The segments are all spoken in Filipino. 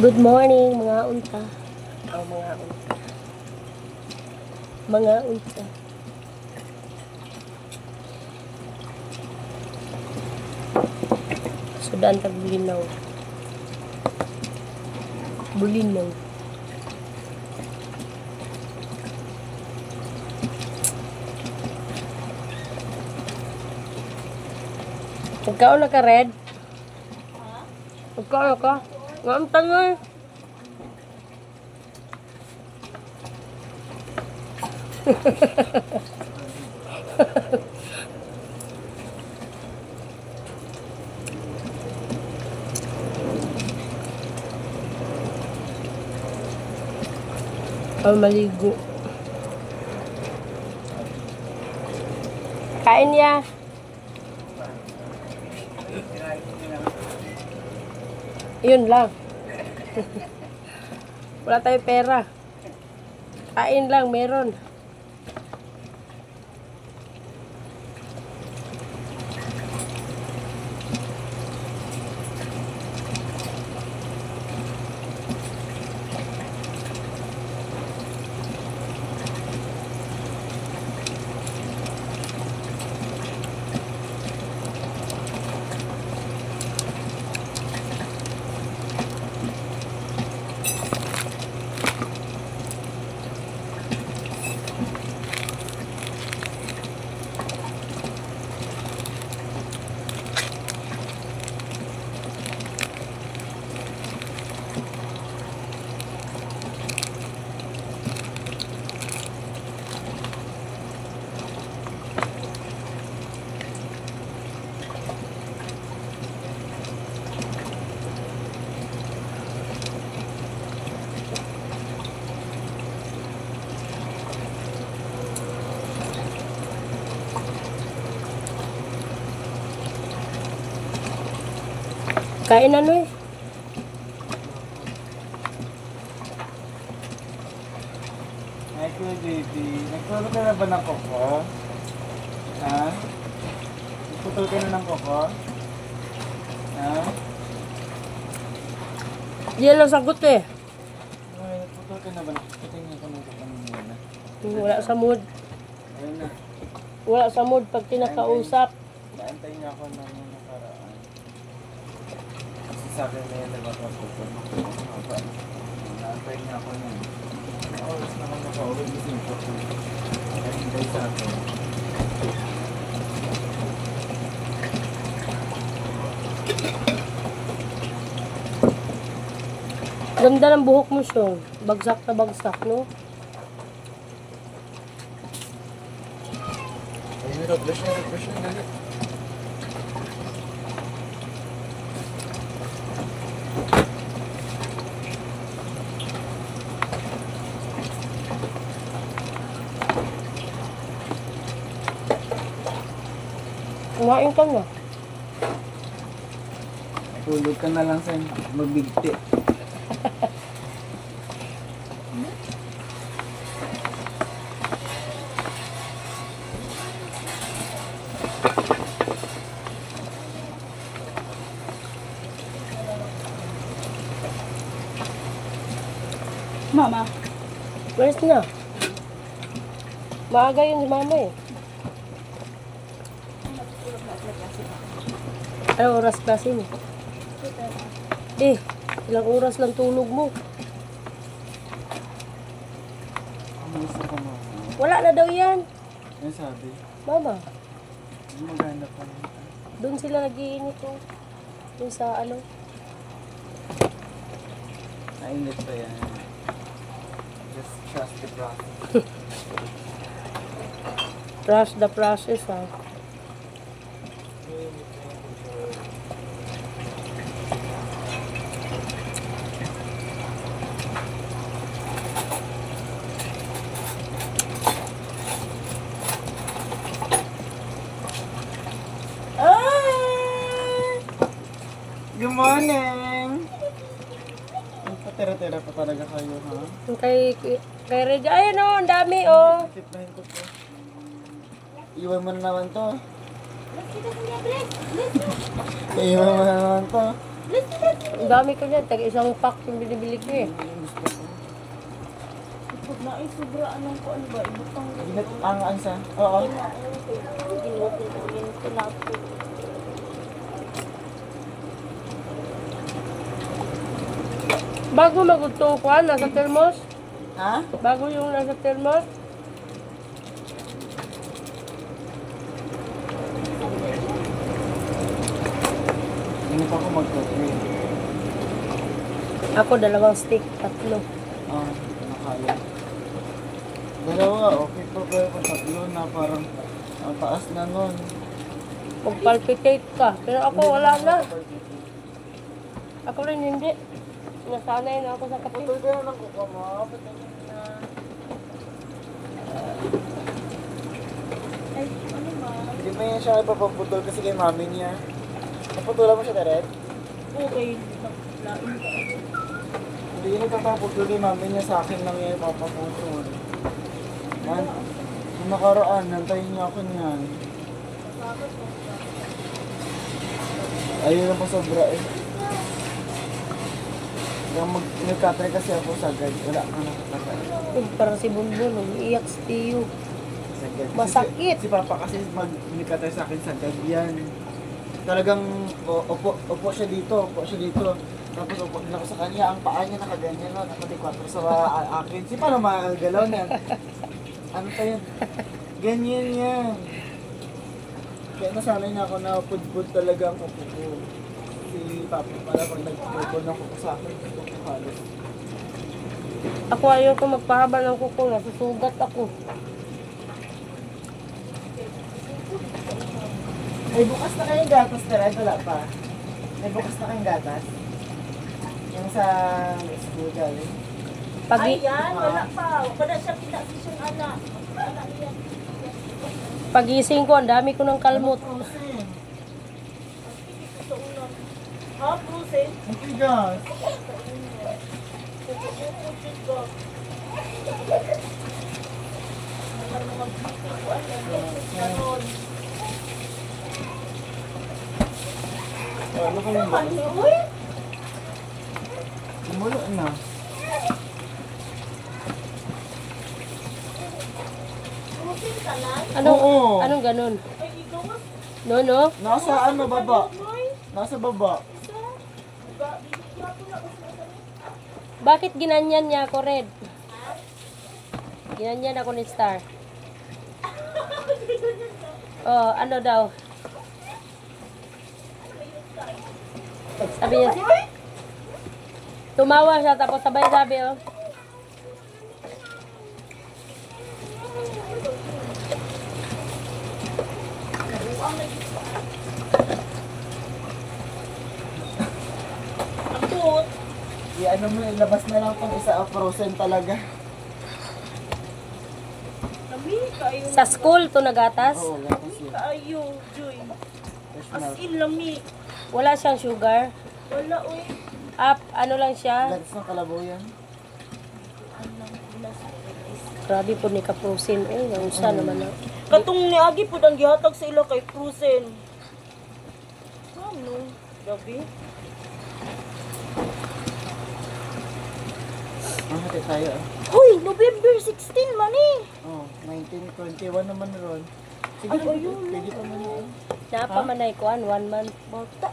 Good morning, mga unta. Oh, mga unta. Mga unta. Sudan tag bulinaw. Bulinaw. Ikaw na ka, Red? Ikaw na ka? Nga ang tangoy. Maligo. Kain ya. Yun lang. Wala tayong pera. Kain lang, meron. Kain ano eh. Ay, kuya baby. Nagputol ka na ba ng koko? Ha? Nagputol ka na ng koko? Ha? Yan lang sagot eh. Ay, nagputol ka na ba? Patingin ko ng koko muna. Wala sa mood. Ayun na. Wala sa mood pag tinakausap. Naantay niya ako ng nakaraan. Kasi sabi niya yung nagpapaputol. Naantay niya ako nun. Oras na kung nakauwi, gising ko. Kaya hintay sa akin. Ganda ng buhok mo siya. Bagsak na bagsak, no? Ay, nag-brush na galit. Kumain ka na. Tulog ka na lang sa magbigti. Mama. Where's na? Maaga yun si mama eh. Anong oras klase mo? Eh, ilang oras lang tulog mo. Ano gusto ko mo? Wala na daw yan. Ano sabi? Mama, Hindi maganda pa rin. doon sila nag-iinit oh. Doon sa ano. Nainit pa yan. Just trust the process. Trust the process ah. Good morning! Patira-tira pa talaga kayo, ha? Kay Reggie, ayun oh, ang dami oh. Tiplahin ko to. Iwan mo na naman to. Iwan mo na naman to. Ang dami ko dyan. Tag isang pack yung binibili ko eh. Pag na ay sobra anong ko ano ba? Ibutang Ginat ang ansa. Oo. ginutin ko yun ko nato. Bago magutong kuhan, nasa thermos. Ha? Bago yung nasa thermos. Hindi pa ako mag-coffee. Ako 2 stick, 3. Nakaya. Dalawa, okay pa pero kung tatlo na parang ang taas na nun. Mag-palpitate ka. Pero ako wala na. Ako rin hindi. Nasanay na ako sa kape. Putol ka na ng kuka mo. Putol ka na. Ay, ano ba? Hindi ba yan siya ipapaputol kasi kay mami niya? Naputulan mo siya direct? Okay. Lain ka. Hindi yun ipapaputol kay mami niya sa akin lang yan ipapaputol. Man, kung nakaraan, nantayin niya ako niyan. Ayun lang po sobra eh. Nagkatry kasi ako sagad. Wala ka nakakatry. Parang si Bunbun, umiiyak si Tiyo. Sagad. Masakit. Si Papa kasi nagkatry sa akin sagad yan. Talagang upo siya dito, Tapos upo din ako sa kanya, ang paa niya nakaganyan no, nakadekwatro sa akin. Si paano magalaw niyan? Ano pa yun? Ganyan yan. Kaya nasanay na ako na pudpud talaga ang kuko ko. Si Papa pala pag nagpupod ng kuko sa akin, gusto ko halos. Ako ayaw ko magpahaba ng kuko, nasusugat ako. May bukas na kayong gatas, Tered? Wala pa. May bukas na kayong gatas? Yung sa school galing. Pagi, Ayan, wala pa. Wala siya pinasisyon anak. Anak yan. pagising ko, ang dami ko ng kalmot. Frozen. Sa ulan. Ha, Bruce? Ang tigas. Ano ko yung bukas? Uy! Umulo na. Bruce ka na? Anong, Oo. anong ganun? Ay, ikaw mas No, no? Nasa ano baba? boy. Nasa baba. Isa. Ba, bibigyan ko na kasi nasa Bakit ginanyan niya ako, Red? Ginanyan ako ni Star. Oh, ano daw? Sabi niya, tumawa siya tapos sabay sabi, oh. Ambot. Ano mo, ilabas na lang kung isa frozen talaga. Lami, kayo. Sa school to nagatas. Oo, gatas yun. Kayo, Joy. Fresh As milk. in, lami. Wala siyang sugar. Wala, uy. Ano lang siya. Gatas ng kalabaw yan. Grabe po ni Kaprosin. Ang usa naman na. Katong niagi po ang gihatag sa ila kay Prusen. Ano? Gabi? Ang hati tayo ah. Hoy, November 16 man eh. Oh, 1921 naman ron. Sige, Ano yun? pwede pa man yun. Napamanay ko 1 month. Bata.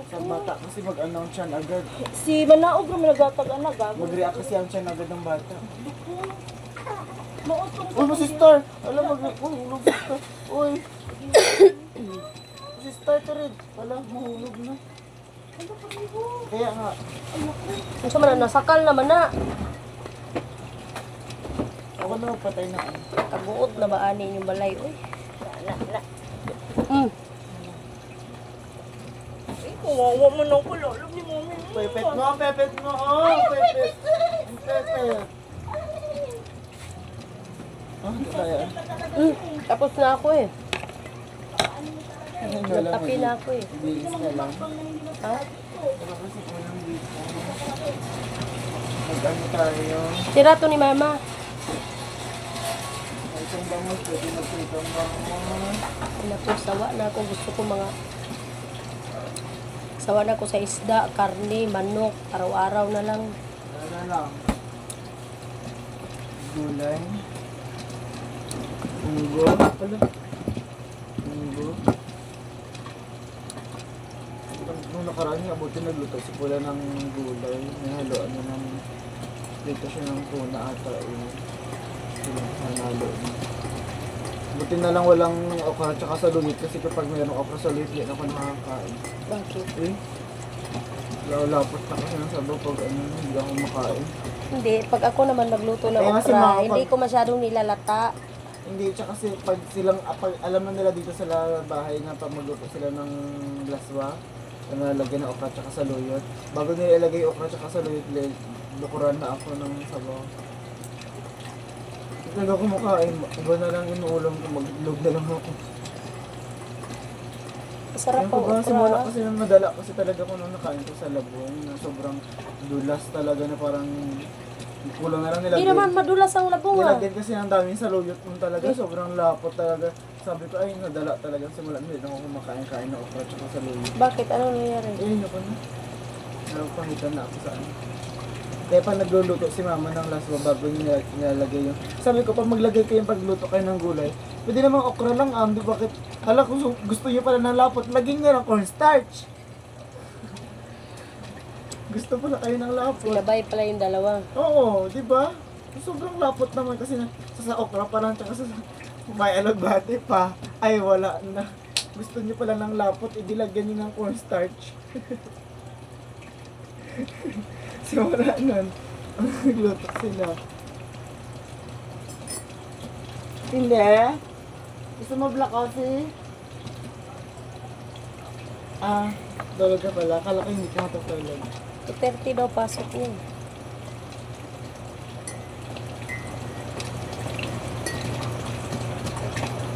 Sa bata kasi mag-announce yan agad. Si Manaog naman naghatag anak, gago. Mag-react kasi ang tiyan agad ng bata. Mautong Uy, mo si Star! Alam, hulog si Star. Uy! Si Star ka rin. Alam, mahulog na. Kaya nga, Ang sama na, nasakal naman na. ako na magpatay na. Kaguot na ba ani yung balay? Uy. na. Kawawa mo nang pala. Alam ni mami. Pepet mo, pepet mo! Oh, pepet! Ang pepet! Ah, hindi kaya. Tapos na ako eh. Ano na lang, Nagkape na ako eh. bilis ka lang. Ha? Pero kasi kulang dito. Mag-ano tayo? Sira to ni Mama. May isang bangus, pwede mag-isang bangus. Napusawa na ako. Gusto ko mga Sawa na ko sa isda, karne, manok, araw-araw na lang. Ano lang. Gulay. Munggo. Pala. Munggo. Nung nakaraan nga, buti nagluto si Pula ng gulay. Nahaloan niya ng... Dito siya ng tuna ata. Nanalo niya. Buti na lang walang okra tsaka salulit kasi kapag mayroong okra salulit, yan ako nakakain. Bakit? Eh? Lalapot na kasi ng sabaw pag ano, hindi ako makain. Hindi, pag ako naman magluto ng Kaya kasi okra, mga hindi ko masyadong nilalata. Hindi, tsaka kasi pag silang, pag alam na nila dito sa bahay na pag magluto sila ng laswa, na lagyan ng okra tsaka saluyot. Bago nila ilagay yung okra tsaka saluyot, lukuran na ako ng sabaw. Hindi ako makain, iba na lang inuulam ko, mag-log na lang ako. Masarap Yan ang po ba, simula okra. kasi nang nadala kasi talaga ko nung nakain ko sa Labong, na sobrang dulas talaga na parang kulang na lang Hindi nilagay. naman madulas ang labong ah. Nilagyan kasi ang daming saluyot mo talaga, sobrang lapot talaga. Sabi ko ay nadala talaga simula hindi na ako kumakain-kain ng okra tsaka saluyot. Bakit? Ano nangyari? Eh, yun ako na. Napahitan na ako sa ano. Kaya pag nagluluto si mama ng laswa bago niya nilalagay yung... Sabi ko, pag maglagay kayo pagluto kayo ng gulay, pwede namang okra lang di bakit? Hala, kung gusto niyo pala ng lapot, lagyan niyo ng cornstarch. Gusto pala kayo ng lapot. Sinabay pala yung dalawa. Oo, di ba? Sobrang lapot naman kasi sa okra pa lang, tsaka sa may alagbate pa. Ay, wala na. Gusto niyo pala ng lapot, idilagyan niyo ng cornstarch. Simula nun, nagluto sila. Hindi? Gusto mo black coffee? Ah, tulog ka pala. Akala ko hindi ka matutulog. 2:30 daw pasok niya.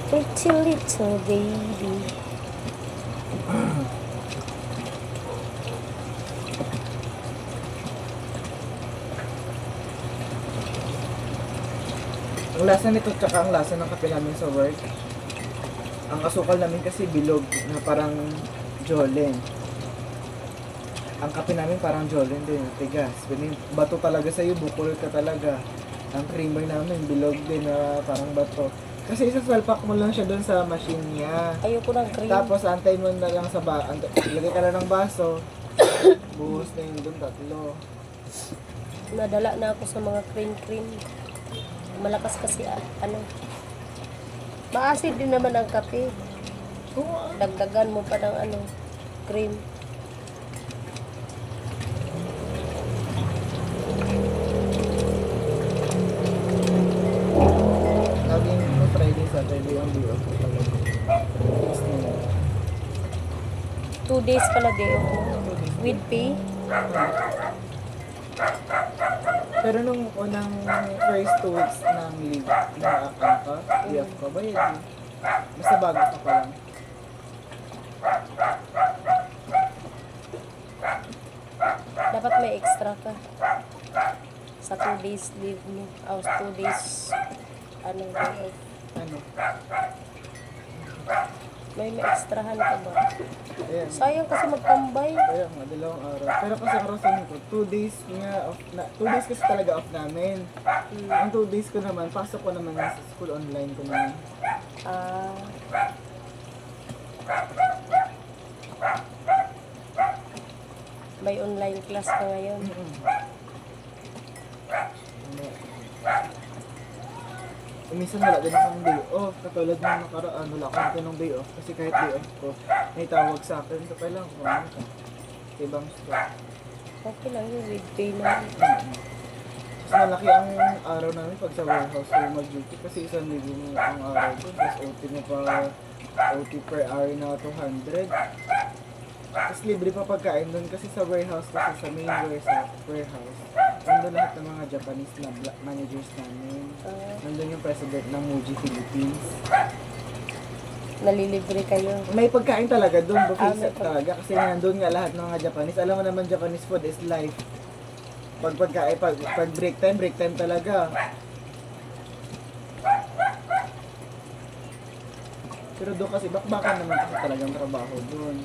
Pretty little baby. Ang lasa nito tsaka ang lasa ng kape namin sa work. Ang asukal namin kasi bilog na parang Jolene. Ang kape namin parang Jolene din, tigas. Bato talaga sa'yo, bukol ka talaga. Ang creamer namin bilog din na parang bato. Kasi isasalpak mo lang siya doon sa machine niya. Ayoko ng cream. Tapos antay mo na lang sa lagay ka na ng baso. Buhos na yun doon, tatlo. Nadala na ako sa mga cream. Malakas kasi ano. Maasid din naman ang kape. Oo, Dagdagan mo pa ng ano, cream. laging Friday, Saturday ang day off ko talaga. Fix na yun. 2 days pala day off mo. With pay. Pero nung unang first 2 weeks ng leave, na ka, day-off ka, bayad yun. Basta bago ka pa lang. Dapat may extra ka. Sa 2 days leave mo. 2 days ano day off. Ano? May extrahan ka ba? Ayan. Sayang kasi magtambay. Kaya nga, 2 araw. Pero kasi ang rason ko, 2 days nga off na, 2 days kasi talaga off namin. Ang 2 days ko naman, pasok ko naman sa school online ko naman. Ah, may online class ka ngayon. Minsan wala din akong day off. Katulad ng nakaraan, wala akong din ng day off. Kasi kahit day off ko, may tawag sa akin. So, kailangan ko ano ka. Ibang store. Okay lang yun, with pay naman. Mas malaki ang araw namin pag sa warehouse ko mag-duty. Kasi 1,000 ang araw ko. Tapos OT mo pa, OT per hour na 200. Tapos libre pa pagkain doon kasi sa warehouse kasi sa main warehouse. Nandun lahat ng mga Japanese na managers namin. Nandun yung president ng Muji Philippines. Nalilibre kayo. May pagkain talaga doon, buffet may talaga. Kasi nandun nga lahat ng mga Japanese. Alam mo naman Japanese food is life. Pag pagkain, pag break time talaga. Pero doon kasi bakbakan naman kasi talagang trabaho doon.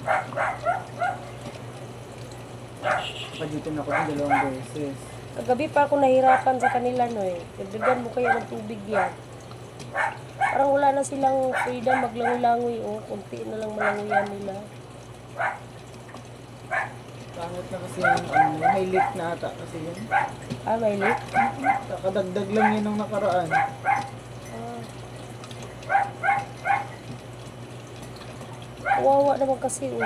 Nakajitin ako ng 2 beses. Kagabi pa ako nahirapan sa kanila, no eh. Dagdagan mo kaya ng tubig yan. Parang wala na silang freedom maglangoy-langoy, oh. Kunti na lang malangoyan nila. Pangit na kasi yung ano, may leak na ata kasi yun. Ah, may leak? Kakadagdag lang yun nung nakaraan. Ah. Kawawa naman kasi, oh.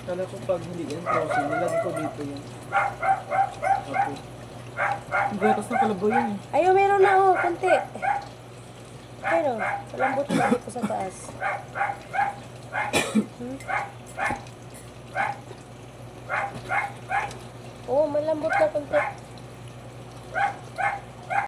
Kala ko pag hindi yan frozen, nilagay ko dito yun. Okay. Ang gatas na kalabaw yun eh. Ayaw, meron na, oh. Kunti. Ayun, oh. Malambot na dito sa taas. Oh, malambot na kunti.